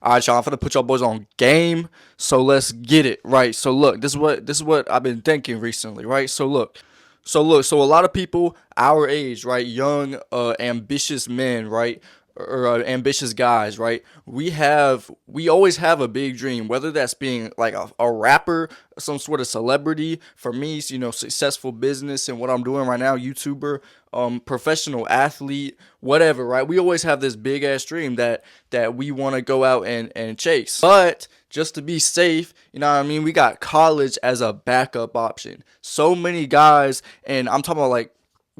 All right, y'all. I'm finna put y'all boys on game. So let's get it right. So look, this is what I've been thinking recently, right? So a lot of people our age, right, young, ambitious men, right, or ambitious guys, right? We always have a big dream, whether that's being like a rapper, some sort of celebrity. For me, successful business and what I'm doing right now, YouTuber, professional athlete, whatever, right? We always have this big ass dream that we want to go out and chase. But just to be safe, you know what I mean? We got college as a backup option. So many guys, and I'm talking about like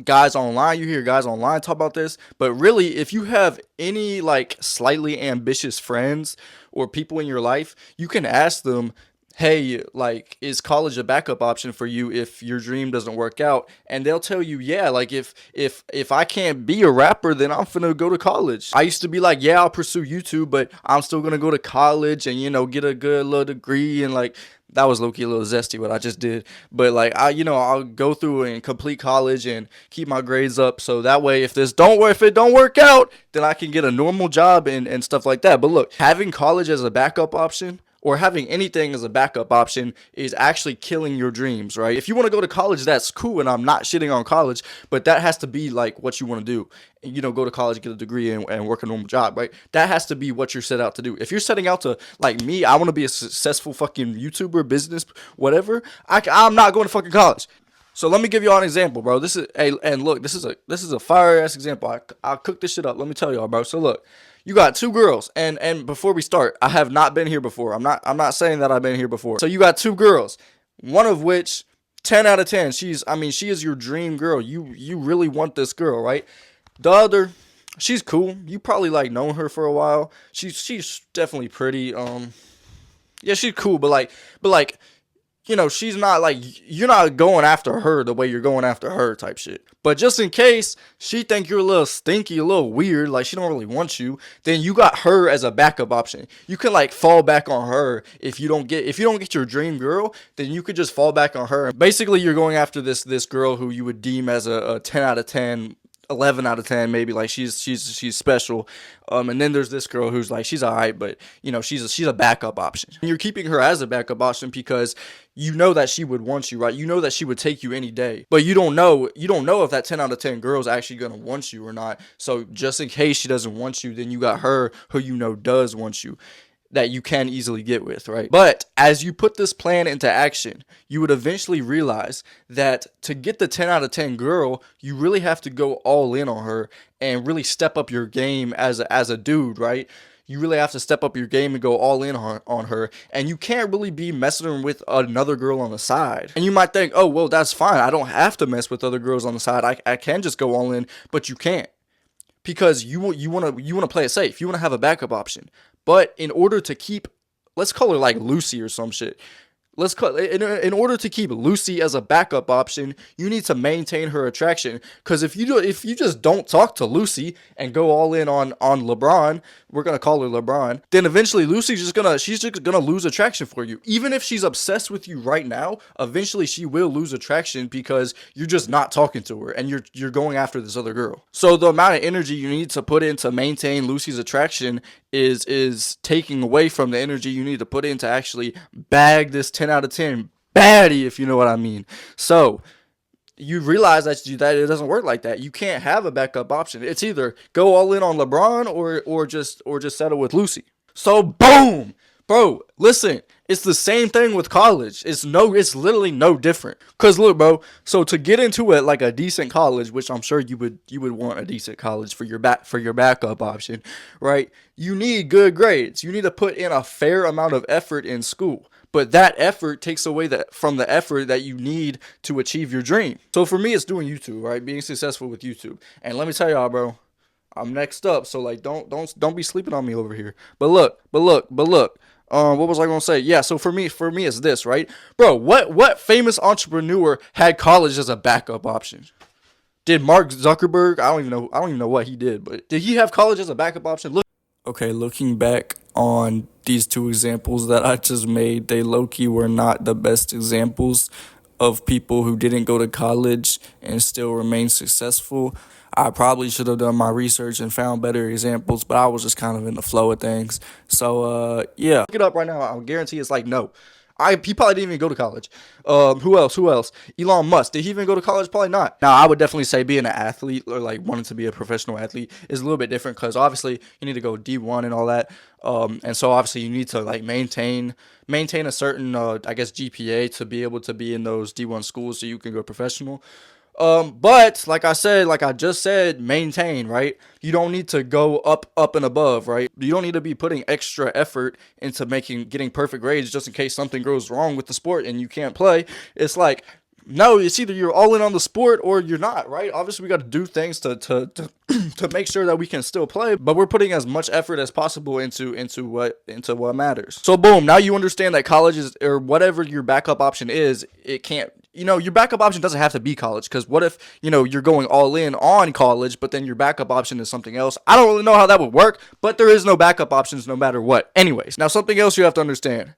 guys online, you hear guys online talk about this, but really, if you have any like slightly ambitious friends or people in your life, you can ask them, hey, like, is college a backup option for you if your dream doesn't work out? And they'll tell you, yeah, like if I can't be a rapper, then I'm finna go to college. I used to be like, yeah, I'll pursue YouTube, but I'm still gonna go to college and get a good little degree. And like, that was low key a little zesty what I just did. But like, I'll go through and complete college and keep my grades up, so that way if it don't work out, then I can get a normal job and stuff like that. But look, having college as a backup option, or having anything as a backup option, is actually killing your dreams, right? If you want to go to college, that's cool, and I'm not shitting on college, but that has to be like what you want to do. Go to college, get a degree, and work a normal job, right? That has to be what you're set out to do. If you're setting out to, like me, I want to be a successful fucking YouTuber, business, whatever, I'm not going to fucking college. So let me give y'all an example, bro. And look, this is a fire ass example. I'll cook this shit up. Let me tell y'all, bro. So look, you got two girls, and before we start, I have not been here before. I'm not saying that I've been here before. So you got two girls, one of which 10 out of 10. She is your dream girl. You really want this girl, right? The other, she's cool. You probably like known her for a while. She's definitely pretty. Yeah, she's cool, but like she's not like, you're not going after her the way you're going after her type shit. But just in case she think you're a little stinky, a little weird, like she don't really want you, then you got her as a backup option. You can like fall back on her if you don't get your dream girl, then you could just fall back on her. Basically, you're going after this girl who you would deem as a 10 out of 10, 11 out of 10, maybe, like she's special. And then there's this girl who's like, she's all right, but she's a backup option. And you're keeping her as a backup option because you know that she would want you, right? You know that she would take you any day, but you don't know if that 10 out of 10 girl is actually going to want you or not. So just in case she doesn't want you, then you got her who does want you, that you can easily get with, right? But as you put this plan into action, you would eventually realize that to get the 10 out of 10 girl, you really have to go all in on her and really step up your game as a dude, right? You really have to step up your game and go all in on her. And you can't really be messing with another girl on the side. And you might think, oh, well, that's fine. I don't have to mess with other girls on the side. I can just go all in, but you can't, because you want to play it safe. You want to have a backup option. But in order to keep, let's call her like Lucy or some shit. In order to keep Lucy as a backup option, you need to maintain her attraction. Because if you just don't talk to Lucy and go all in on LeBron, we're gonna call her LeBron, then eventually she's just gonna lose attraction for you. Even if she's obsessed with you right now, eventually she will lose attraction because you're just not talking to her and you're going after this other girl. So the amount of energy you need to put in to maintain Lucy's attraction is taking away from the energy you need to put in to actually bag this 10 out of 10 baddie, if you know what I mean. So you realize that it doesn't work like that. You can't have a backup option. It's either go all in on LeBron or just settle with Lucy. So boom, bro. Listen, it's the same thing with college. It's literally no different. Cause look, bro. So to get into it like a decent college, which I'm sure you would want a decent college for your backup option, right? You need good grades. You need to put in a fair amount of effort in school. But that effort takes away from the effort that you need to achieve your dream. So for me, it's doing YouTube, right? Being successful with YouTube. And let me tell y'all, bro, I'm next up. So like, don't be sleeping on me over here. But look. What was I gonna say? Yeah. So for me, it's this, right, bro? What famous entrepreneur had college as a backup option? Did Mark Zuckerberg? I don't even know. I don't even know what he did, but did he have college as a backup option? Look. Okay, looking back on these two examples that I just made, they low-key were not the best examples. of people who didn't go to college and still remain successful. I probably should have done my research and found better examples, but I was just kind of in the flow of things. So, yeah. Look it up right now. I'll guarantee it's like no. He probably didn't even go to college. Who else? Elon Musk. Did he even go to college? Probably not. Now, I would definitely say being an athlete or like wanting to be a professional athlete is a little bit different because obviously you need to go D1 and all that. And so obviously you need to like maintain a certain, I guess, GPA to be able to be in those D1 schools so you can go professional. But like I just said, maintain, right? You don't need to go up and above, right? You don't need to be putting extra effort into getting perfect grades just in case something goes wrong with the sport and you can't play. It's like, no, it's either you're all in on the sport or you're not, right? Obviously, we got to do things to to make sure that we can still play, but we're putting as much effort as possible into what matters. So boom, now you understand that college is, or whatever your backup option is, it can't. Your backup option doesn't have to be college, because what if, you're going all in on college, but then your backup option is something else? I don't really know how that would work, but there is no backup options no matter what. Anyways, now something else you have to understand.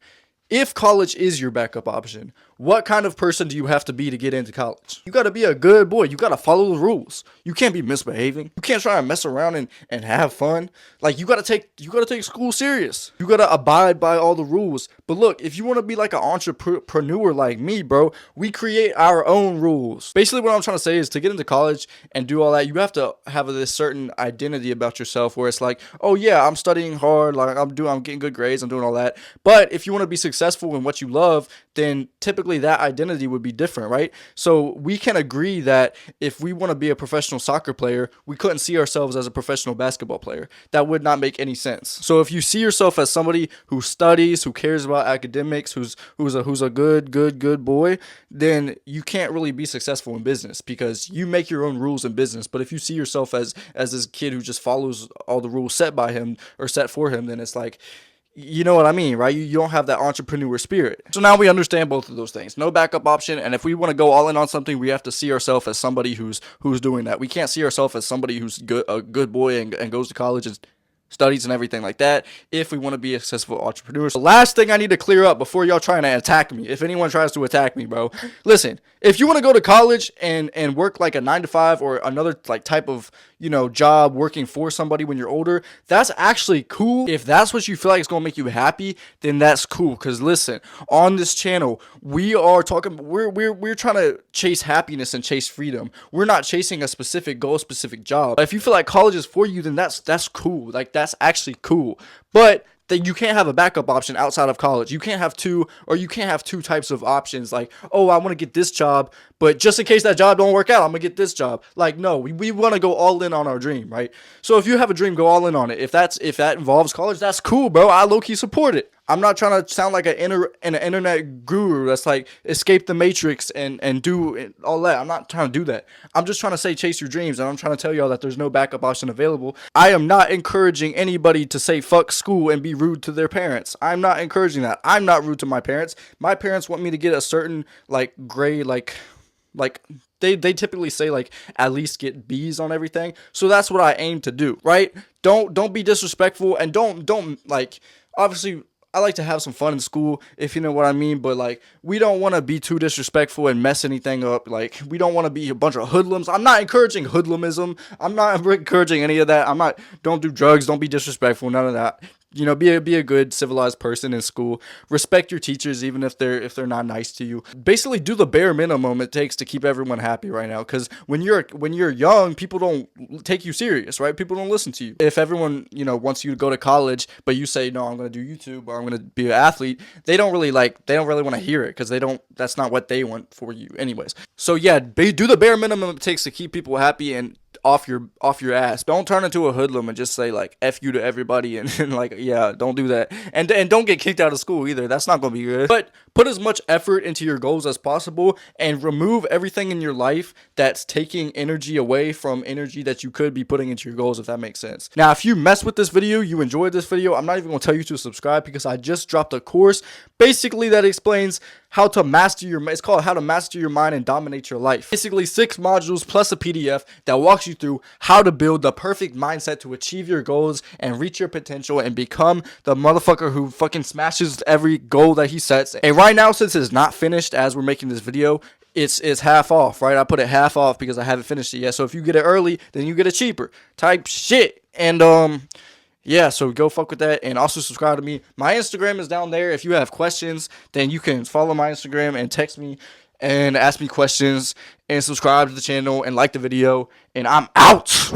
If college is your backup option, what kind of person do you have to be to get into college? You got to be a good boy. You got to follow the rules. You can't be misbehaving. You can't try and mess around and have fun. Like, you got to take school serious. You got to abide by all the rules. But look, if you want to be like an entrepreneur like me, bro, we create our own rules. Basically, what I'm trying to say is to get into college and do all that, you have to have this certain identity about yourself where it's like, oh yeah, I'm studying hard, like I'm getting good grades, I'm doing all that. But if you want to be successful in what you love, then typically that identity would be different, right? So we can agree that if we want to be a professional soccer player, we couldn't see ourselves as a professional basketball player. That would not make any sense. So if you see yourself as somebody who studies, who cares about academics, who's a good boy, then you can't really be successful in business because you make your own rules in business. But if you see yourself as this kid who just follows all the rules set by him or set for him, then it's like, you know what I mean, right? You don't have that entrepreneur spirit. So now we understand both of those things. No backup option, and if we want to go all in on something, we have to see ourselves as somebody who's doing that. We can't see ourselves as somebody who's a good boy and goes to college and studies and everything like that if we want to be a successful entrepreneur. The last thing I need to clear up before y'all trying to attack me, if anyone tries to attack me, bro, listen, if you want to go to college and work like a 9-to-5 or another like type of job working for somebody when you're older, that's actually cool. If that's what you feel like is gonna make you happy, then that's cool. Because listen, on this channel we are talking, we're trying to chase happiness and chase freedom. We're not chasing a specific goal, specific job. But if you feel like college is for you, then that's cool. Like, that's actually cool. But that you can't have a backup option outside of college. You can't have two types of options. Like, oh, I want to get this job, but just in case that job don't work out, I'm gonna get this job. Like, no, we want to go all in on our dream, right? So if you have a dream, go all in on it. If that involves college, that's cool, bro. I low-key support it. I'm not trying to sound like an internet guru that's like escape the matrix and do all that. I'm not trying to do that. I'm just trying to say chase your dreams, and I'm trying to tell y'all that there's no backup option available. I am not encouraging anybody to say fuck school and be rude to their parents. I'm not encouraging that. I'm not rude to my parents. My parents want me to get a certain like grade, like they typically say like at least get B's on everything. So that's what I aim to do, right? Don't be disrespectful, and don't like, obviously I like to have some fun in school, if you know what I mean, but like, we don't want to be too disrespectful and mess anything up. Like, we don't want to be a bunch of hoodlums. I'm not encouraging hoodlumism. I'm not encouraging any of that. Don't do drugs, don't be disrespectful, none of that. Be a good civilized person in school. Respect your teachers even if they're not nice to you. Basically do the bare minimum it takes to keep everyone happy right now, cuz when you're young, people don't take you serious, right? People don't listen to you. If everyone, wants you to go to college, but you say, "No, I'm going to do YouTube or I'm going to be an athlete," they don't really want to hear it, cuz that's not what they want for you anyways. So yeah, do the bare minimum it takes to keep people happy and off your ass. Don't turn into a hoodlum and just say like F you to everybody and like, yeah, don't do that. And don't get kicked out of school either. That's not gonna be good. But put as much effort into your goals as possible and remove everything in your life that's taking energy away from energy that you could be putting into your goals, if that makes sense. Now, if you mess with this video, you enjoyed this video, I'm not even gonna tell you to subscribe because I just dropped a course basically that explains how to master it's called How to Master Your Mind and Dominate Your Life. Basically 6 modules plus a PDF that walks you you through how to build the perfect mindset to achieve your goals and reach your potential and become the motherfucker who fucking smashes every goal that he sets. And right now, since it's not finished as we're making this video, it's half off, right? I put it half off because I haven't finished it yet. So if you get it early, then you get it cheaper type shit. And yeah, so go fuck with that, and also subscribe to me. My Instagram is down there. If you have questions, then you can follow my Instagram and text me and ask me questions, and subscribe to the channel and like the video, and I'm out.